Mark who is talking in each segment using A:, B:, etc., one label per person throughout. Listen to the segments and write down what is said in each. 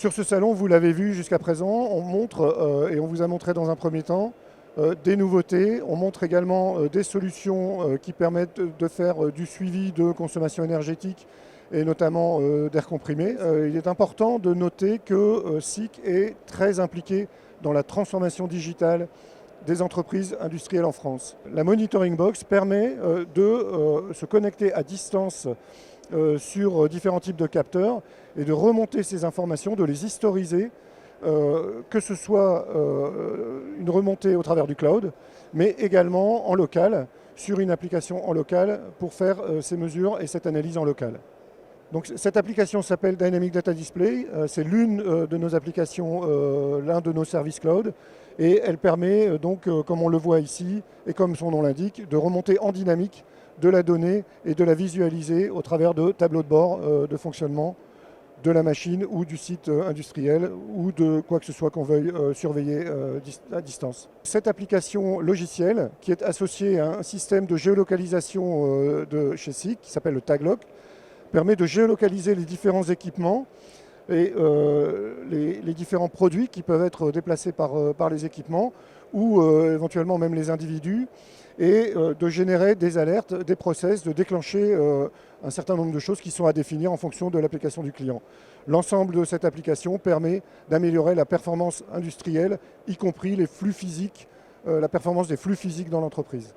A: Sur ce salon, vous l'avez vu jusqu'à présent, on montre, et on vous a montré dans un premier temps, des nouveautés. On montre également des solutions qui permettent de faire du suivi de consommation énergétique et notamment d'air comprimé. Il est important de noter que SICK est très impliqué dans la transformation digitale des entreprises industrielles en France. La Monitoring Box permet de se connecter à distance sur différents types de capteurs et de remonter ces informations, de les historiser, que ce soit une remontée au travers du cloud, mais également en local, sur une application en local pour faire ces mesures et cette analyse en local. Donc, cette application s'appelle Dynamic Data Display, c'est l'une de nos applications, l'un de nos services cloud, et elle permet donc, comme on le voit ici, et comme son nom l'indique, de remonter en dynamique de la donnée et de la visualiser au travers de tableaux de bord de fonctionnement de la machine ou du site industriel ou de quoi que ce soit qu'on veuille surveiller à distance. Cette application logicielle, qui est associée à un système de géolocalisation de chez SICK, qui s'appelle le TagLock, permet de géolocaliser les différents équipements et les différents produits qui peuvent être déplacés par les équipements ou éventuellement même les individus, et de générer des alertes, des process, de déclencher un certain nombre de choses qui sont à définir en fonction de l'application du client. L'ensemble de cette application permet d'améliorer la performance industrielle, y compris les flux physiques, la performance des flux physiques dans l'entreprise.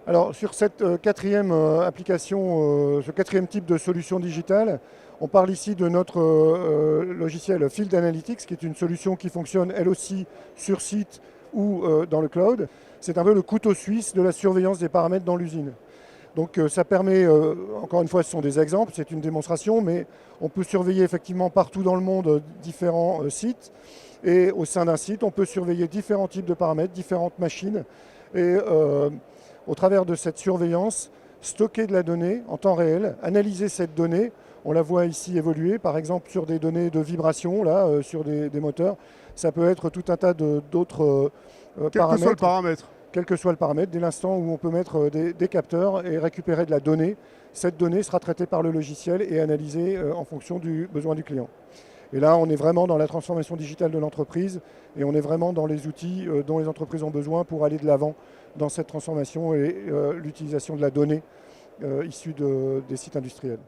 A: Alors sur cette quatrième application, ce quatrième type de solution digitale, on parle ici de notre logiciel Field Analytics, qui est une solution qui fonctionne elle aussi sur site ou dans le cloud. C'est un peu le couteau suisse de la surveillance des paramètres dans l'usine. Donc ça permet, encore une fois ce sont des exemples, c'est une démonstration, mais on peut surveiller effectivement partout dans le monde différents sites. Et au sein d'un site, on peut surveiller différents types de paramètres, différentes machines. Et au travers de cette surveillance, stocker de la donnée en temps réel, analyser cette donnée, on la voit ici évoluer, par exemple sur des données de vibration, là, sur des moteurs. Ça peut être tout un tas d'autres paramètres.
B: Quel que soit le paramètre.
A: Quel que soit le paramètre, dès l'instant où on peut mettre des capteurs et récupérer de la donnée, cette donnée sera traitée par le logiciel et analysée en fonction du besoin du client. Et là, on est vraiment dans la transformation digitale de l'entreprise et on est vraiment dans les outils dont les entreprises ont besoin pour aller de l'avant dans cette transformation et l'utilisation de la donnée issue des sites industriels.